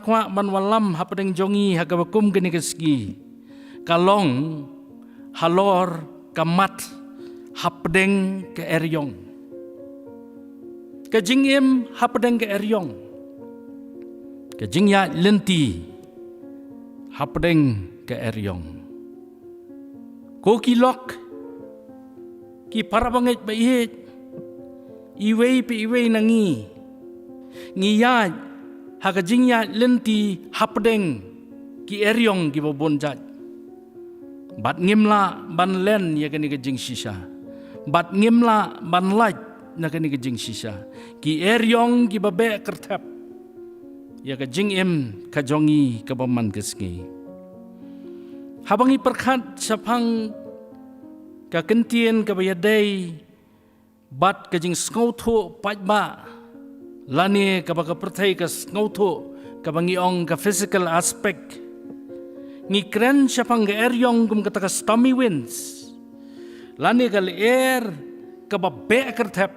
kwa man walam hapadeng jongi hagabakum geni keski kalong halor kamat hapadeng ke eryong kajingim hapadeng ke eryong kajingya lenti hapadeng ke eryong ko kilok ki parabangit baihit iwei pe iwei nangi ngiyat hakajingya lenti hapadeng ki eryong ki babonjat bat ngimla ban len ya kani kajing sisa bat ngimla ban laj na kani kajing sisa ki eryong ki babe kertap ya kajing em kajongi kabaman keski habangi perkat sapang kakentien kabayadai bat kajing skauto pajba lani kabaga pertai ka skauto kabangi ong ka physical aspect ni kren sapang ga eryong gum kata ka stormy winds lani kal air kababe kertap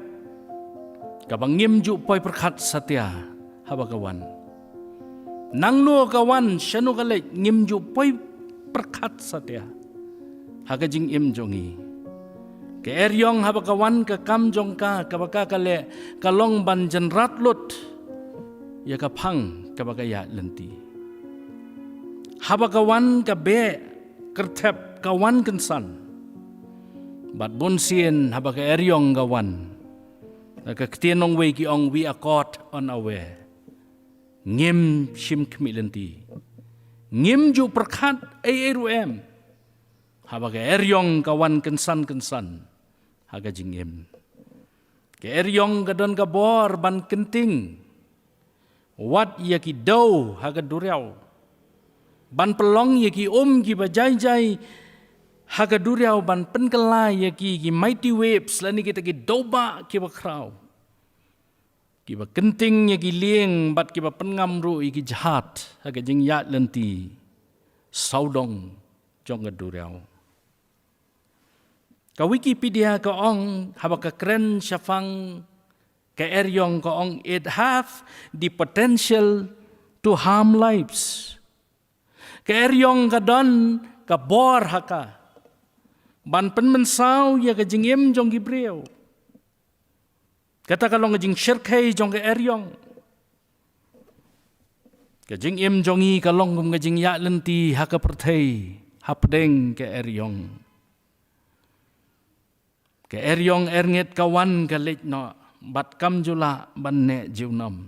kabangim ju poi perkat satya habagawan nangno kawan shanu kale ngim ju poi perkat satya hagajing im jongi ke eryong habagawan ka kamjong ka kabaka kale kalong ban jenrat lut ya kapang kabagaya lenti habagawan ka be kertep kawan kensan bat bonsien habaga eryong gawan naka ktienong we ki ong we accord on awe ngim shim kmi lenti ngim ju perkat ARUM habaga eryong kawan kensan haga jingim ke eryong gadon gabor ban kenting wat yaki dau haga duriau ban pelong yaki ki bajai haga duriau ban penkelai yaki ki mighty waves lani kita ki doba ki bakrau ki ba kenting yaki lieng bat ki ba pengamru iki jahat haga jing yat lenti saudong jong duriau ka Wikipedia ka ong habaka kren syafang ka eryong ka ong it have the potential to harm lives. Ka eryong ka don ka bor haka ban penmensaw ya ka jingim jong gibreo kata kalong jing syirkay jong ka eryong ka jingim jongi kalong gum ka jing ya lenti haka pertay hapdeng ka eryong ke eryong ernget kawan galit no bat kam jula banne jiunam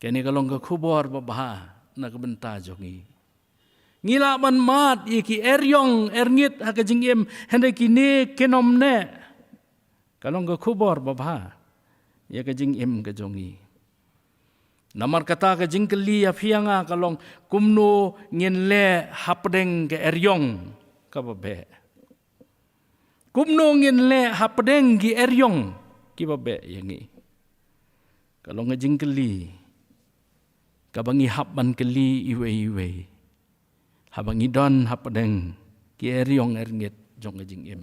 kini kalong ke kubor babaha na kebenta jongi ngila ban mat iki eryong ernget hakajing em hende kini kenom ne kalong ke kubor babaha ya kajing em ke jongi namar kata kajing keli afianga kalong kumno ngin le hapdeng ke eryong kababe kumno ngin le hapdeng gi eryong ki babe yangi kalau ngajing keli kabangi hapban keli iwe habangi don hapdeng ki eryong ernget jong ngajing em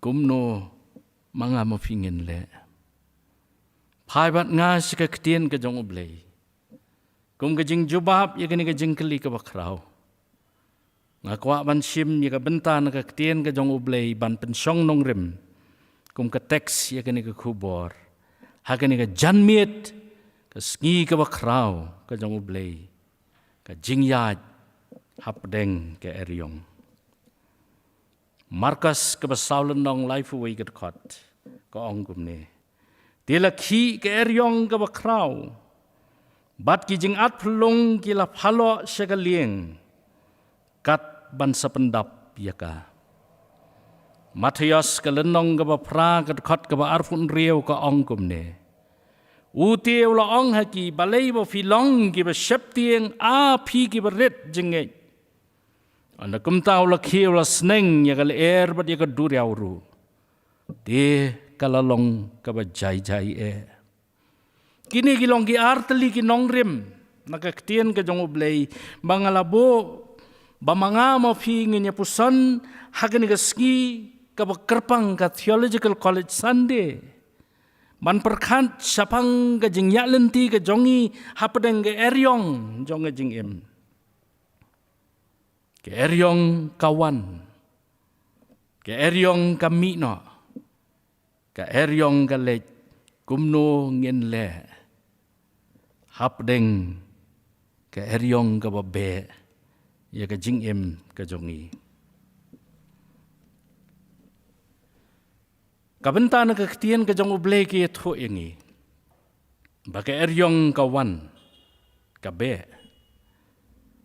kumno manga mafingin le phai bat nga sika ktien ka jong oblei kum ngajing jubab ya gani ngajing keli ka bakrau ngakwa ban sim ya ka benta na ka ktien ka jong oblei ban pensyong nong rim kum ka teks ya kani ka kubor ha kani ka janmiet ka sngi ka bakrau ka jong oblei ka jingyat hapdeng ka eryong markas ka basaulan nong life away ka kot ka ong kumne tila ki ka eryong ka bakrau bat ki jing at phulong ki la phalo sya ka lieng kat ban sapendap yaka Matias ka lenong ka ba pra ka khat ka ba arfun riau ka ong kumne utiu la ong haki balai ba filong ki ba sheptieng a phi ki ba ret jinge anda kumtau la khiu la sneng ya ka er ba ya ka duriau ru de kalalong ka ba jai kini kilong ki arteli ki nongrim nakaktien ka jong oblei bangalabo bamanga mo fi ngenya pusan hakani ka ski ka kerpang ka theological college Sunday ban perkat sapang ka jing ya lenti ka jongi hapdeng ke eryong jong ka jing em ke eryong kawan ke eryong kami no ka eryong ka lech kumno ngin le hapdeng ka eryong ka babe ya ka jing em ka jongi kabenta na kaktian ka jong ublay ki tho ingi ba ka eryong kawan ka be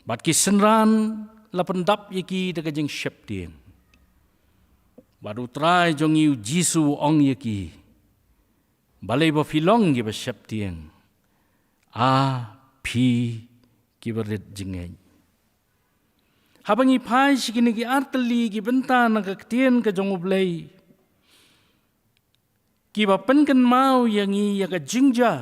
bat ki senran la pendap yaki da ka jing shep tieng baru try jong yu jisu ong yaki balai ba filong gi ba shep tieng a pi ki berit jingeng habangi pai sikini ki arteli ki benta na kaktian ka jong ublay ki ba penken mau yangi ya ka jingja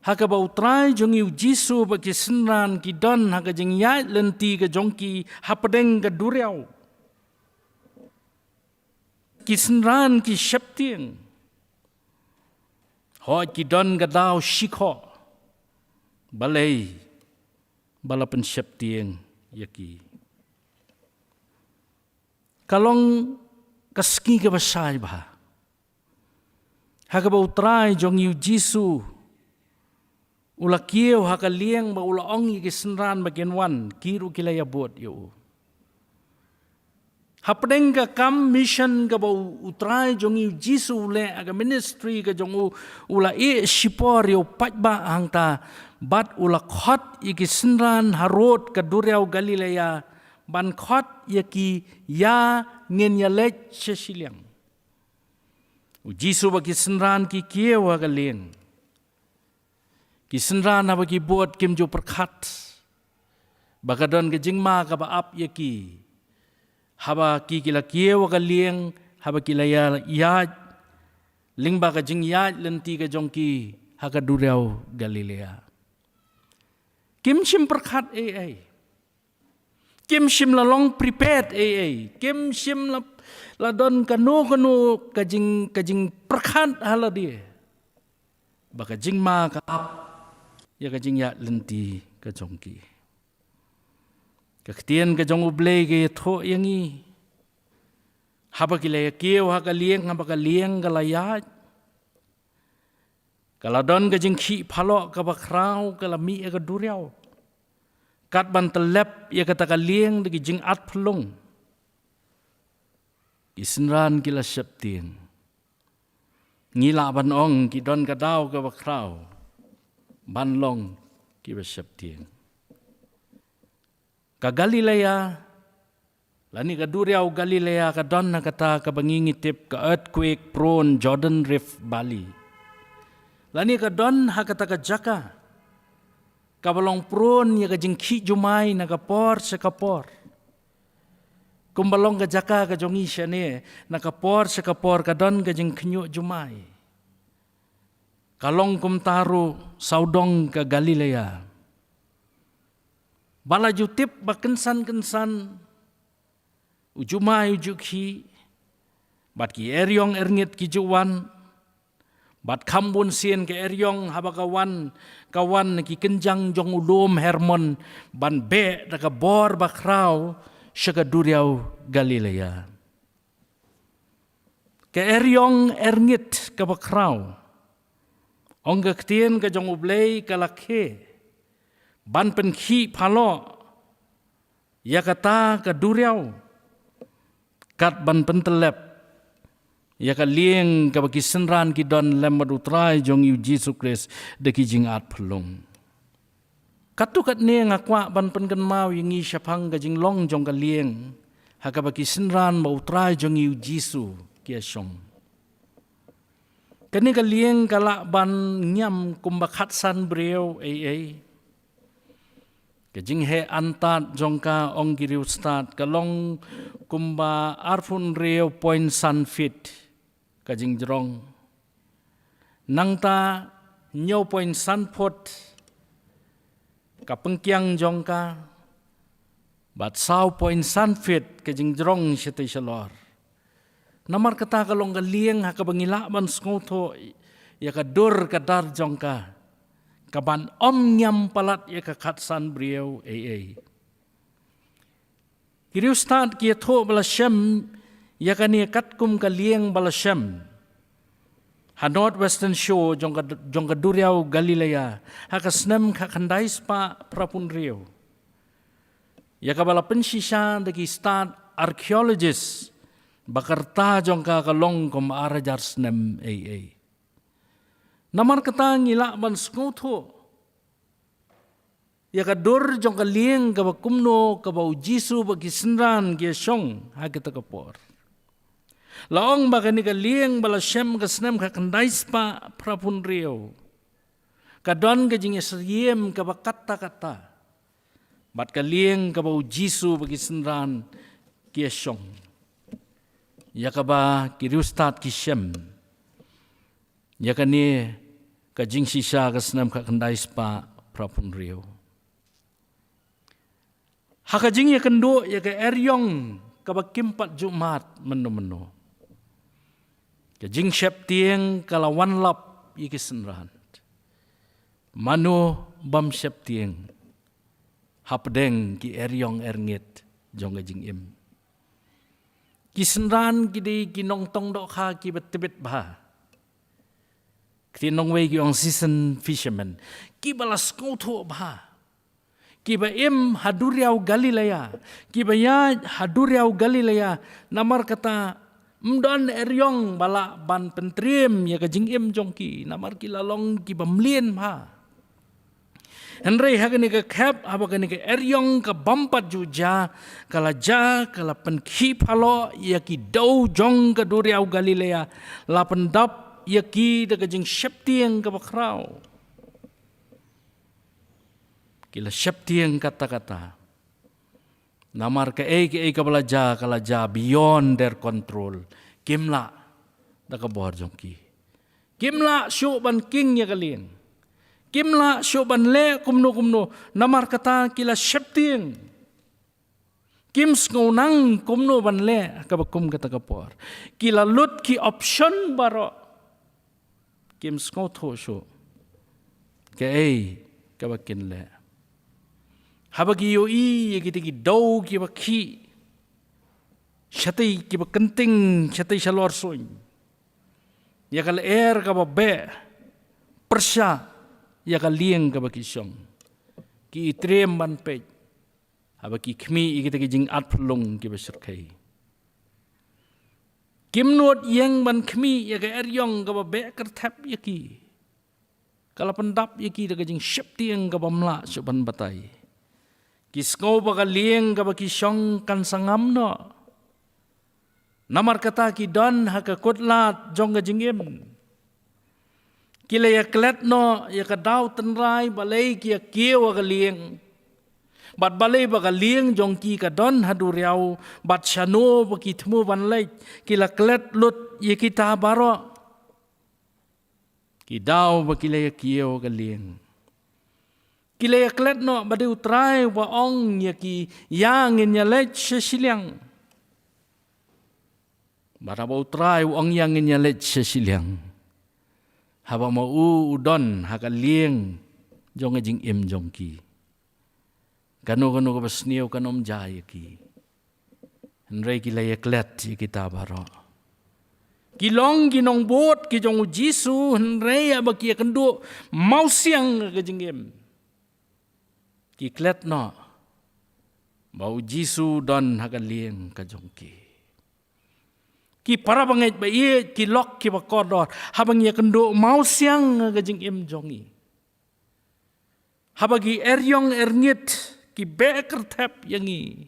haka ba utrai jong yu jisu ba ki senran ki don haka jing yai lenti ka jongki hapdeng ka duriau ki senran ki sheptieng ho ki don ka dau shikho balai balapan sheptieng yaki kalong kaski ka basay ba haka ba utrai jong yu jisu ula kieu haka lieng ba ula ong senran bagian wan kiru kilaya buat yo hapdeng ka kam mission ka ba utrai jong yu jisu le aga ministry ka jong ula shipor yo patba hangta bat ula khot senran harot ka duriau Galilea ban khot yaki ya ngin ya lech sesiliang Jisu bagi senran ki kieu haka lieng ki senran na bagi buat kim jo perkat bakadon ke jingma ka ba ap yaki haba ki kila kieu ka lieng haba kila ya lingba ka jing ya lenti ka jongki haka duriau Galilea kim sim perkat kim sim la long prepared kim sim la don kanu kajing perkat hala dia baka jingma ka ap ya kajing ya lenti ka jongki kaktian ka jong ublay ke tho yangi haba kilaya kieu haka lieng haba ka lieng galayat kala don ka jing khi phalo ka bakrau kala mi ka duriau kat ban telep ya kata ka lieng de jing at phlong isenran kila septieng ngila ban ong ki don ka dau ka bakrau ban long ki ba septieng ka Galilea lani ka duriau Galilea ka don na kata ka bangingitip ka earthquake prone Jordan Rift Valley lani ka don ha kata ka jaka ka balong prone ya ka jingki jumai na ka por sa kapor kumbalong ka jaka ka jongi siya ni na ka por sa kapor ka don ka jing knyo jumai kalong kumtaro saudong ka Galilea bala jutip bakensan ujumai ujukhi bat ki eryong erngit ki juwan bat kambun sien ke eryong habakawan kawan ki kenjang jong ulum Hermon ban be da ka bor bakrau syaga duriau Galilea ke eryong erngit ka bakrau ong gaktien ka jong ublay ka lakhe ban penkhi phalo ya kata ka duriau kat ban pentelep ya ka lieng ka bagi senran ki don lemad utrai jong yu Jesus Christ de ki jing at phlong katu kat ne ngakwa ban penken mau yingi syapang ka jing long jong ka lieng ha ka bagi senran ma utrai jong yu Jesus ki asyong kani ka lieng kala ban nyam kumbakhat san breu kajing he antat jongka ong giriu start kalong kumba arfun reo point san fit kajing jrong nangta nyo point san pot kapengkyang jongka bat sau point san fit kajing jrong sitai salor Namar kata kalong kalieng haka bangilaban skoto ya kadur kadar jongka. Kaban nyam palat ya kakatsan beliau Kiri ustad kia tho balasem ya kani katkum kalieng balasem. Ha North Western Shore jongka duriau Galilea haka snem kakandais pa prapun rio. Ya kabala pensisa dagi stad archaeologist bakarta jongka kalong kom arajar snem Namar kata ngila ban skoto. Ya kadur jongka lieng kaba kumno kaba ujisu bagi senran kia syong ha kita kapor. Laong baka ni ka lieng bala syem ka snem ka kandais pa prapun rio. Kadon ka jing esriem kaba kata-kata. Bat ka lieng kaba ujisu bagi senran kia syong. Ya kaba kiri ustad ki syem. Ya kani ka jing sisa ka snem ka kandais pa prapun rio. Haka jing ya kendo ya ka eryong kaba kimpat Jumat menu-menu. Ka jing syep tieng kala wanlap iki senran. Manu bam syep tieng. Hapdeng ki eryong erngit jong ka jing im. Ki senran ki nong tong dok ha ki betibet bah. Ki nong wei ki ong season fisherman. Ki balas skoto bah. Kiba im haduriau Galilea. Kiba ya haduriau Galilea. Namar kata mdon eryong bala ban pentrim ya ka jing im jongki. Namar ki lalong kiba mlien ma. Henry hagani ka kep habagani ka eryong ka bampat juja kala penkhi phalo ya ki dau jong ka duriau Galilea. La pendap ya ki da ka jing syeptieng ka bakrau. Kila syeptieng kata-kata. Namar ke ka belaja beyond their control. Kimla da ka bor jongki. Kimla syuk ban king ya kalieng. Kimla syuk ban le kumno. Namar kata kila syeptieng. Kim nang kumno ban le ka bakum kata ka bor. Kila lut ki option baro. Kim tho syuk. Ke ka bakin le. Habagi yoi ya kita ki dau ki bakhi. Syatai ki bakenting syatai shalor soin. Ya kal air ka babe. Persya ya kal lieng ka bakisyong. Ki itrem ban pej. Habagi kmi kita ki jing at pelung ki basyarkai. Kimnot yang ban kmi ya ka eryong ka babe kertap ya ki. Kala pendap ya ki da ka jing syeptieng ka bamla syuban batai. Kisko baka lieng ka baki syong kan sangam no. Namar kata ki don haka kutlat jong ka jingim. Kila ya klet no ya ka daw tenrai balay ki ya kiyo ka lieng. Bat balay baka lieng jong ki ka don haduriaw. Bat syano baki temu banlay. Kila klet lut ya kita baro. Ki daw baki la ya kiyo ka lieng. Kila ya klet no bade utrai wa ong ya ki yang in ya lech sesilyang. Bada ba utrai wa ong yang in ya lech sesilyang. Haba ma udon haka lieng jong jing im jong ki. Kano ka basniyaw kanom jaya ki. Henry kila ya klet ya kita baro. Kilong ginong bot ki jong Jisu henry ya baki ya kendo mausiang ka jing im. Kiklet no bau Jisu don hakan lieng ka jongki. Ki para bangit ba iye ki lok ki bakodor habang ya kendo mau siang ka jing im jongi. Habagi eryong erngit ki beker tap yangi.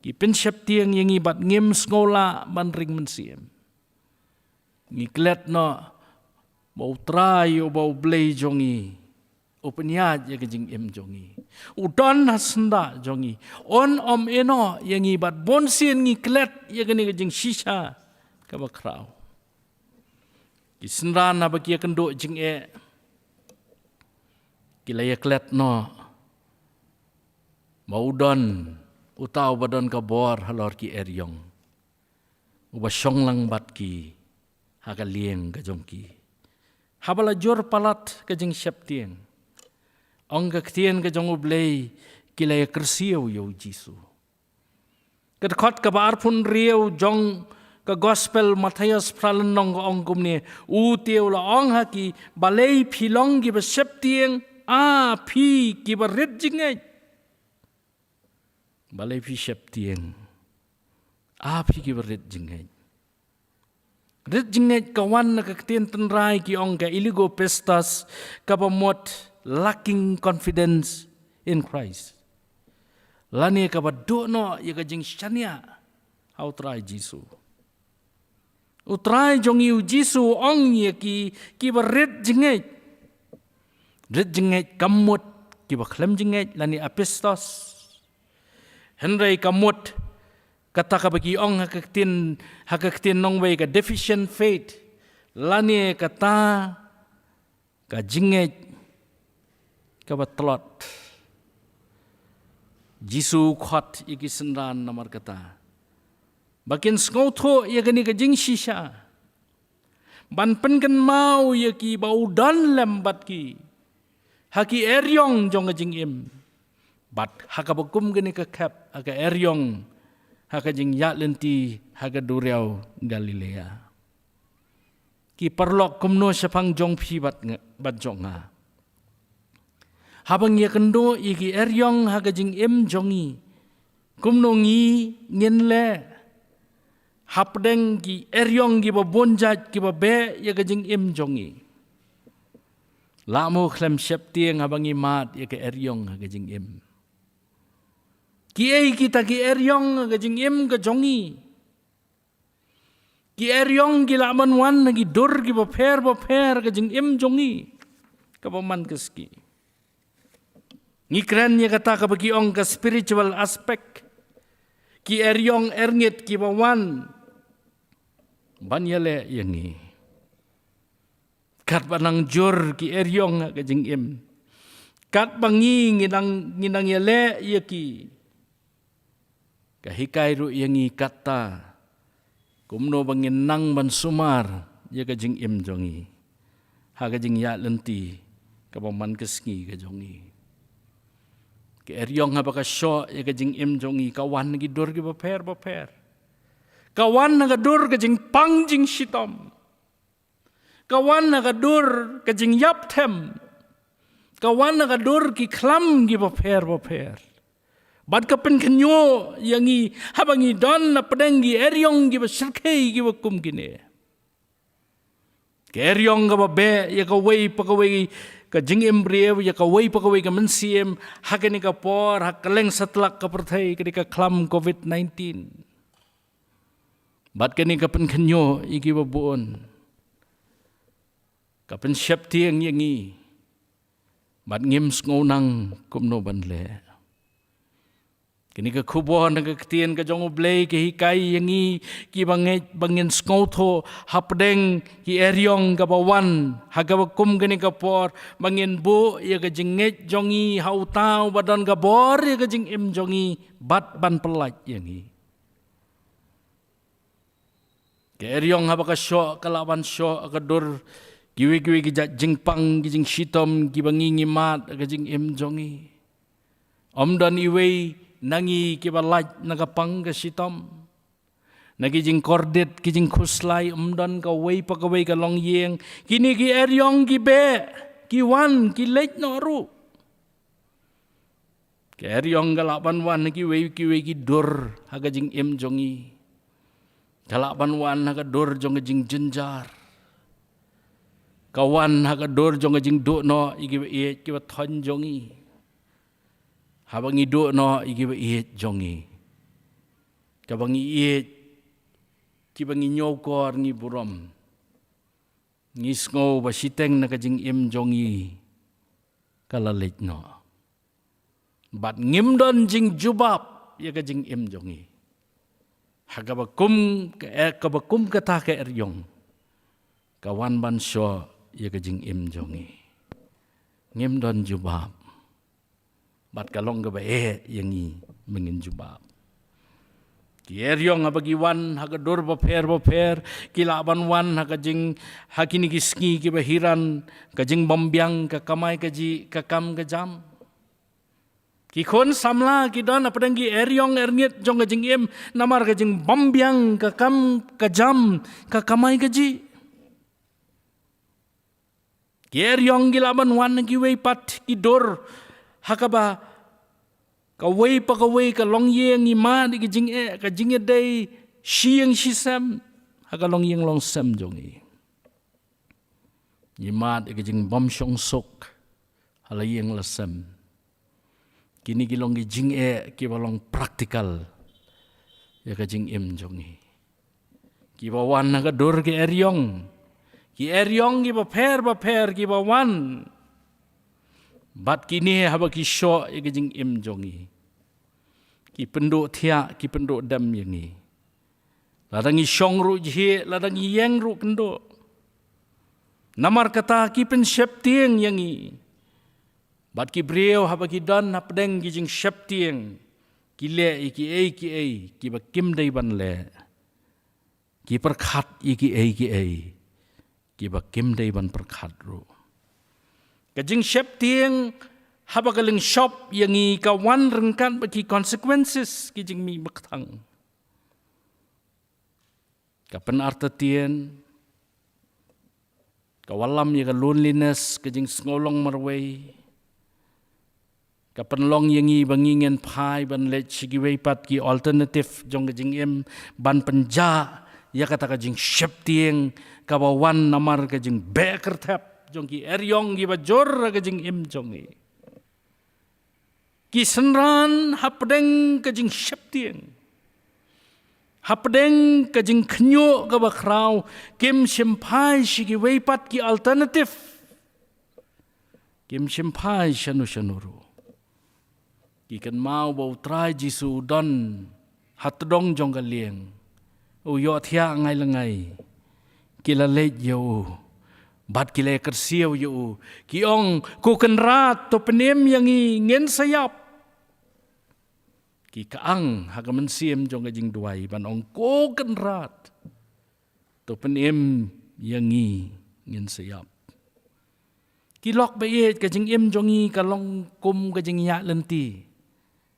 Ki pensyap tiang yangi bat ngim skola ban ring mensiem. Ngiklet no bau try o bau blay jongi. Upanyad ya kajing im jongi. Udon hasenda jongi. On om eno yang ibat bonsin ngiklet ya kani kajing shisha kabakraw. Kisendran na bagi kendo jing kila ya klet no. Maudon utaw badon kabor halor ki eryong. uba syong lang bat ki haga lieng ka jong ki habala jor palat ka jing syap tieng ong ka ktien ka jong ublay kilaya kersiaw yo Jisu kadkot ka baar pun riaw jong ka gospel Matius pralenong ka ong kumni utiaw la ong haki balay pilong ki ba syap tieng pi ki ba rit jingay balay pi syap tieng pi ki ba rit jingay rit jingay kawan na kaktien tenray ki ong ka iligo pestas kapamot lacking confidence in Christ. Lani ka ba dono ya ka jing syania how try Jisu. Utray jong yu Jisu ong ya ki ba rit jingay. Rit jingay kamot ki ba klem jingay lani apestos. Henry kamot kata ka bagi ong hakaktin nong way ka deficient faith lani kata ka jingej ka batlot Jisu khot iki senran namar kata bakin skotho ya gani ka jing shisha ban penken mau ya ki bau dan lembat ki haki eryong jong ka jing im bat hakabakum gani ka kap aga eryong haka jing ya lenti haka duriau Galilea. Ki perlok kumno sepang jong pi bat jong nga. Habang ya kendo iki eryong haka jing em jongi. Kumno ngi ngin le. Hapdeng ki eryong ki ba bonjat ki ba be ya ka jing em jongi. Lamo klem syap tieng habang imat ya ka eryong haka jing em. Ki kita ki eryong ka jing im ka jongi. Ki eryong ki laman wan nagi dur ki ba per ka jing im jongi. Ka paman keski. Ngikran niya kata ka bagi ong ka spiritual aspect. Ki eryong erngit ki ba wan. Banyale yangi. Kat banang jur ki eryong ka jing im. Kat bangi nginang yale yaki. Kahikai ru yang kata kumno bangin nang ban sumar ya ka jing im jongi ha ka jing ya lenti ka paman keski ka jongi ke eryong ha baka syo ya ka jing im jongi kawan gi dor gi baper kawan na dur ka jing pang jing shitom kawan na dur ka jing yap them kawan na dur ki klam gi baper Bad kapen kenyo yangi habangi don na pedengi eryong giba sirkei giba kum gine. Ke eryong gaba be ya ka wei pakawei ka jing embreu ya ka wei pakawei ka mensiem hakani ka por hakaleng setlak ka perthai ka klam COVID-19. Bad kani kapen kenyo igiba buon. Kapen syap tiang yangi. Bad ngim sngonang kumno banle. Kini ka kubo na kaktian ka jong ublay ki hikai yangi ki bangin skotho hapdeng ki eryong ka bawan hagawakum gani ka por bangin bu ya ka jinget jongi hautau badan ka bor ya ka jing im jongi bat ban pelat yangi ki eryong habaka syo kalawan syo ka dur kiwi ki jingpang ki jing shitom ki bangingi mat ka jing im jongi omdan iwei nangi kibalaj nagapang ka sitom nagijing kordet kijing kuslay umdan ka way pakaway ka longyeng kini ki eryong ki be ki wan ki lej noru ki eryong galapan wan ki way ki dur hagajing im jongi galapan wan haga dur jong jing jenjar kawan haga dur jong jing do no iki ki thon jongi habang ido no igiba iet jongi. Kabang iet kibang inyokor ni burom. Ngisngo ba siteng na kajing im jongi kalalit no. Bat ngimdon jing jubab ya kajing im jongi. Kabakum kata ke eryong. Kawan ban syo ya kajing im jongi. Ngimdon jubab. Bat kalong ga ba yangi mengin jubab. Ki eryong habagi wan hagador baper kilaban wan hakajing hakini kiski ki bahiran kajing bombyang ka kamai kaji kakam kajam. Ki kon samla ki don apadang ki eryong erniet jong kajing em namar kajing bombyang kakam kajam ka kamai kaji. Ki eryong kilaban wan ki wei pat ki dor hakaba kawai ka long yeng ima di kajing day siang sisam haka long yeng long sam jongi ima di kajing bom syong sok hala yeng la sam kini kilong kajing ki balong praktikal ya kajing im jongi ki bawan haka dor ki eryong ki baper ki bawan bat kini haba ki syo ya kajing im jongi ki penduk tiak ki penduk dam yangi ladangi syong ru jhi ladangi yang ru kenduk namar kata ki pen syap tieng yangi bat ki breu haba ki dan hapdeng ki jing syap tieng ki le ki ba kim dai ban le ki perkhat ki ba kim dai ban perkhat ru ka jing syap tieng haba kaling shop yang i kawan rengkan bagi consequences ki jing mi baktang. Kapan arta tien kawalam ya ka loneliness ka jing ngolong marway. Kapan long yang i bangingen pai ban let sigi way pat ki alternative jong ka jing em ban penja ya kata ka jing shop tieng kawawan namar ka jing beker tap jong ki eryong ki bajor ka jing em jong i. Ki senran hapdeng kajing syaptieng. Hapdeng kajing kenyo ka bakraw kim simpai sigi weipat ki alternatif. Kim simpai syanu-syanuru. Ki kan mau bau try jisu don hatdong jong kalieng. Uyo thia ngai lengai. Kila lej yo. Bat kila kersiaw yo. Ki ong ku kenrat to penem yang ngen sayap. Ki kaang hagaman siem jong kajing duai ban ong ko kenrat to penem yangi ngin sayap ki lok bayet kajing em jongi kalong kum kajing ya lenti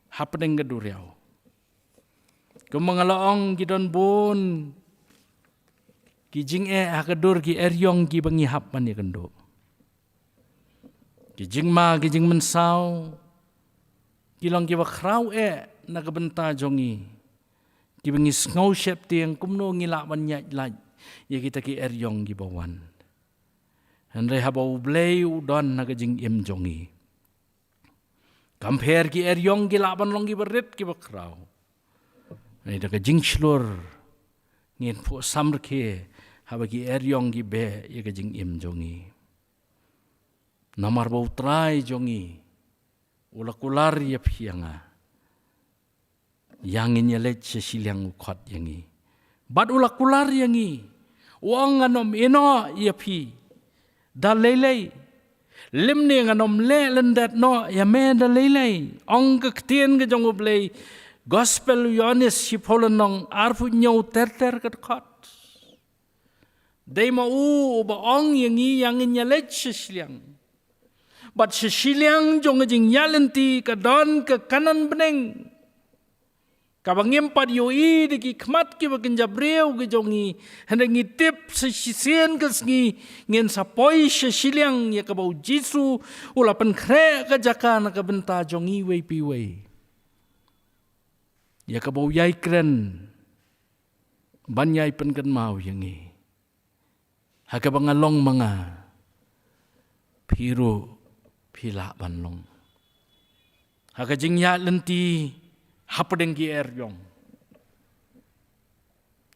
hapdeng gaduriaw kumangalaong ki don bon ki jing hakadur ki eryong ki bangi hap man ya kendo ki jing mensaw ki long ki bakraw nakabenta jongi ki bangis ngau syap tiang kumno ngilawan nyat laj ya kita ki eryong ki bawan handai habau blay udon nakajing im jongi compare ki eryong ki laban long ki berit ki bakraw ai daga jing slur ngin pu samr ke haba ki eryong ki be ya kajing im jongi namar bau trai jongi ulakular ya pianga yang ini let sesilang ukot yangi, bad ulak kular yangi, uang anom ino iapi, dah lelai, limni anom le lendat no ya me dah lelai, ong kektian ke jong ublay, gospel Yohanes sipolan nong arfu nyau ter kedekot, day mau uba ong yangi yang ini let sesilang, bad sesilang jong jing nyalenti ke don ke kanan beneng. Kabang empat yoi deki kemat ki bagen jabreu ke jongi hendak ngitip sesisen ke sengi ngin sapoi sesiliang ya kabau jisu ulapan kre ke jaka na kabenta jongi wei piwei ya kabau yai kren banyai penken mau yangi hakabang along mga piru pila banlong hakajing ya lenti hapdeng ki eryong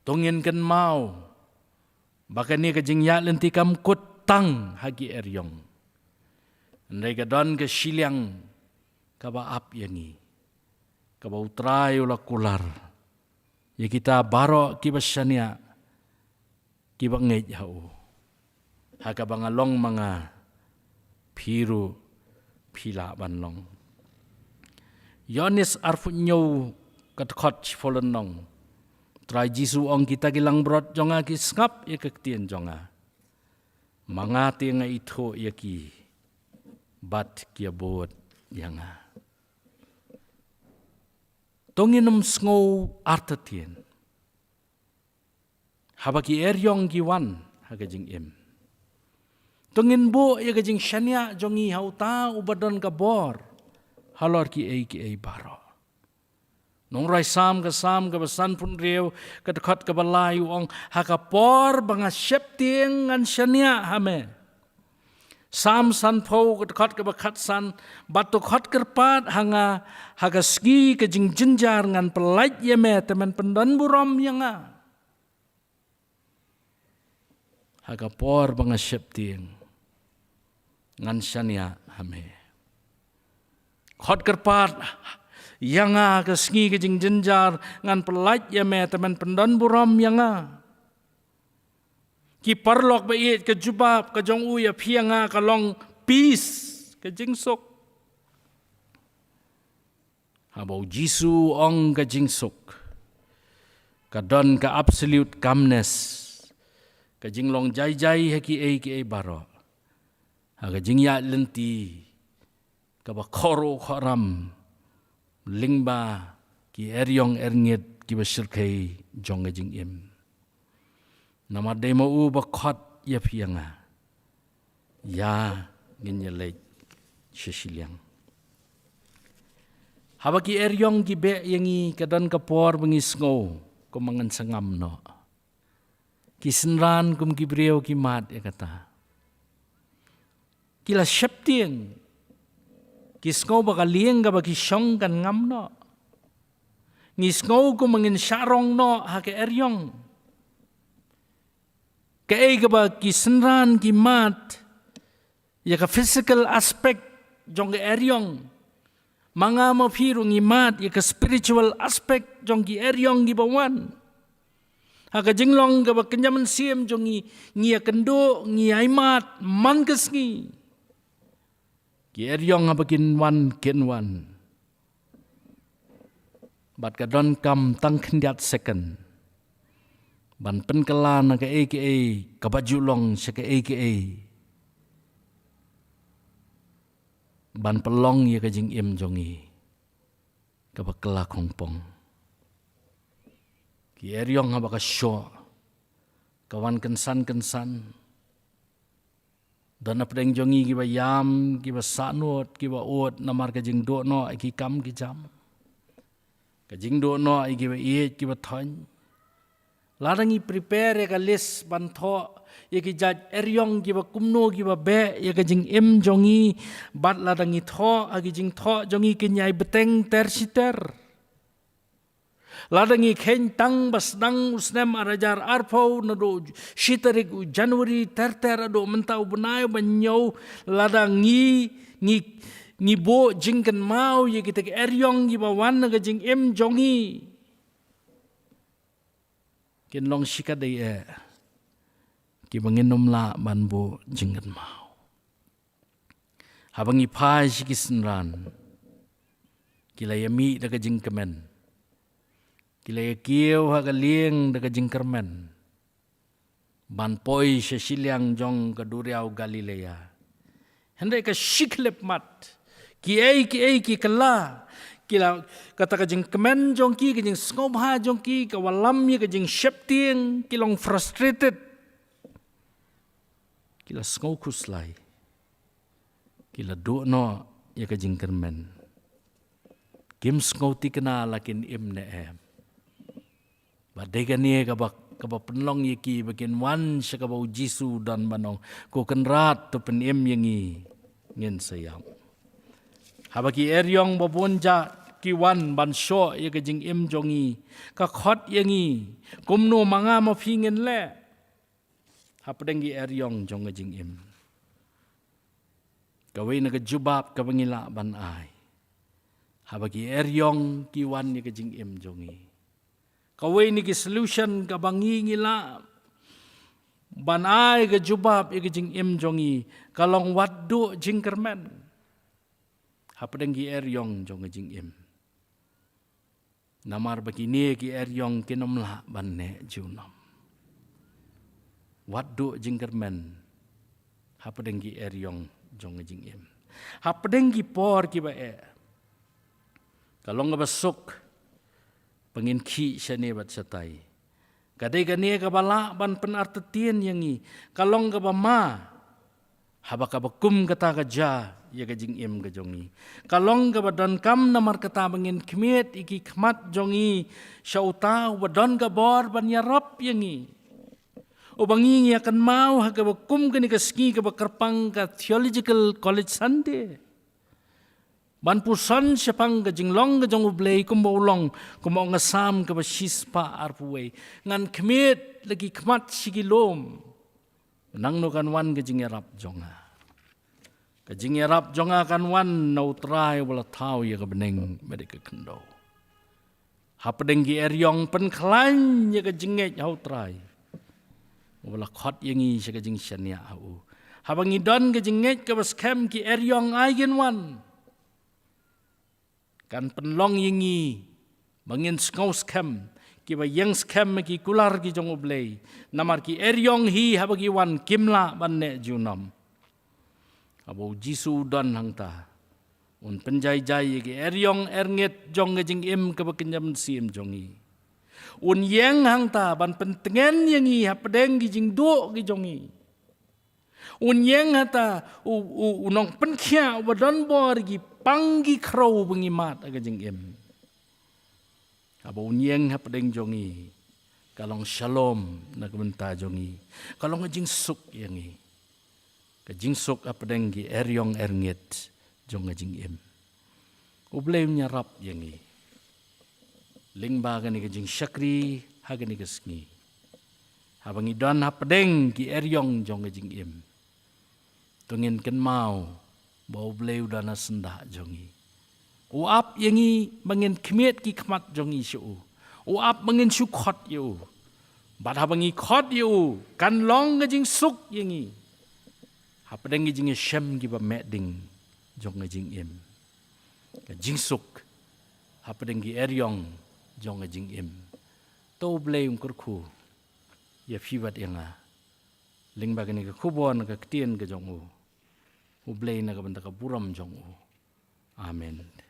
tongin kan mau baka ni kajing ya lenti kam kutang hagi eryong ndai ka don ke siliang ka ba ap yangi ka ba utrai ula kular ya kita baro ki basyania ki bangej hau haka bangalong mga piru pila banlong Yohanes arfu nyau katkot folen nong Try Jisu ong kita kilang brot jonga ki skap ya kektien jonga. Mangati nga ito ya ki bat kia bot yanga. Tonginum sngo artatien. Habaki eryong ki wan hagajing im. Tongin bo ya gajing shania jongi hauta ubadon ka bor. Halor ki ay baro. Nong rai sam ka basan pun reu ka dekat ka balayu ong hakapor banga syep tieng ngan shania hame. Sam san po ka dekat ka bakat san batu kot kerpat hanga haga ski ka jing jenjar ngan pelait yeme temen pendan burom yanga. Hakapor banga syep tieng ngan shania hame. Kot kerpat yanga kesengi kejing jenjar ngan pelait ya me teman pendon buram yanga. Ki parlok bait ke jubab ke jong u ya pianga kalong peace ke jingsuk. Habau Jisu ong ke jingsuk. Kadon ke absolute calmness. Ke jinglong jai ki ai baro. Ha ke jing ya lenti. Ke ba koro khoram. Lingba ki eryong erngit ki basirkai jong jing im. Nama demo u bakot ya pianga. Ya ginyelek sesilyang. Haba ki eryong ki be yangi kadan kapor bengis ngo kumangan sangam no. Ki senran kum ki breo ki mat ya kata. Kila syeptieng. Kisngau baka lieng ka baki syong kan ngam no. Ngisngau ko mangin syarong no hake eryong. Kaya ka baki senran ki mat. Ya ka physical aspect jong ke eryong. Mga mapiru ngi mat ya ka spiritual aspect jong ki eryong ki bawan. Haka jinglong ka baki kenyaman siem jong ngi ya kendo ngi aimat man kesngi. Ki eryong abakin wan ken wan. Bat kadon kam tang kendiat second. Ban penkelan ke kabajulong se ke Ban pelong ya ke jing im jongi. Kabakela kongpong. Ki eryong abaka syo. Kawan kensan. Dan apa yang jongi kiba yam, kiba sanut, kiba ot, namar kajing do no, ki kam ki jam. Kajing do no, kiba iet, kiba thon. Larangi prepare ya ka list bantho, ya ki jaj eryong kiba kumno kiba be, ya kajing im jongi, bat larangi tho, agi jing tho jongi kinyai beteng tersiter. Ladangi kentang basdang usnem arajar arpau nado shitarik Januari terter ado mentau benai banyau ladangi ni bo jingkan mau ye kita ke eryong gi bawan ga jing em jongi kin long shikadai ki banginom la banbo jingkan mau habangi pai shikisenran kila yami daga jingkemen kila kieu haga lieng daga jingkermen. Ban poi sesilyang jong ke Duriau Galilea. Hendai ke shiklep mat. Ki kela. Kila kata ke jingkemen jong ki ke jing skobha jong ki ke walam ye ke jing syeptieng kilong frustrated. Kila skokus lai. Kila dono ye ke jingkermen. Kim skoti kena lakin im ne em. Badega ni kabak penlong yeki bagian wan sekabau Jisu dan manong ko kenrat tu penim yangi ngin sayam. Habaki eryong babonja ki wan ban syo ye kajing im jongi ka khot yangi kumno manga ma phingen le. Hapadenggi eryong jong kajing im. Kawai na kajubab kabangila ban ai. Habaki eryong ki wan ye kajing im jongi. Kawai ni ki solution ka bangi ngila banai ke jubab ke jing im jongi kalong waddu jingkermen hapadenggi eryong jong jing im Namar begini ki eryong kinomla banne junam. Waddu jingkermen hapadenggi eryong jong jingim. Hapadenggi por ki ba Kalau nga basuk pengin ki syane bat satai. Kadai gani ka bala ban penartetian yangi. Kalau nga ba ma habaka bakum kata kaja ya gajing im gajongi. Kalong ga badan kam namar kata bangin kemit iki kmat jongi syauta badan ga bor ban yarap yangi. O bangi akan mau haga bakum gani kaski ka bakarpang ka theological college sande. Ban pusan syapang gajing long gajong ublay kumbaulong kumau ngasam ka basispa arpuwe. Ngan kemit lagi kmat sigilom. Nang no kan wan gajing yarap jonga. Gajing yarap jonga kan wan nau trai wala tau ya kebeneng mereka kendo. Hapadenggi eryong penklan ya gajinget hau trai. Wala khot yangi sa gajing syania hau. Habangi don gajinget ka baskem ki eryong aigen wan. Kan penlong yangi bangin skau skem. Kiba yang scam ki kular ki jong ublay. Namar ki eryong hi habagi wan kimla banne junam. Abo jisu dan hangta. Un penjai-jai ki eryong ernget jong gajing im kebakenyam sim jongi. Un yang hangta ban pentengen yangi hapadeng ki jing do ki jongi. Un yang hata unong penkia wadan bor ki panggi krau bengimat agajing im. Aba unyeng hapadeng jongi. Kalong shalom na kebenta jongi. Kalong ngajing suk yangi. Kajing suk hapadeng gi eryong ernget jong ngajing im. Ublay nyarap yangi. Lingba gani kajing syakri hagani kasngi. Habang idan hapadeng gi eryong jong ngajing im. Tungin ken mau bau ublay udana sendah jongi. Uap yangi mangin kemit ki kmat jongi syu. Uap mangin syukot yu. Bat habangi khot yu kan long ngajing suk yangi. Hapadeng ngajing syem ki ba meding jong ngajing im. Ngajing suk hapadeng ki eryong jong ngajing im. To blay kurku ya fiwat yanga. Ling bagani ka kubon ka ktien ka jong u. Ublay na ka benda ka buram jong u. Amen.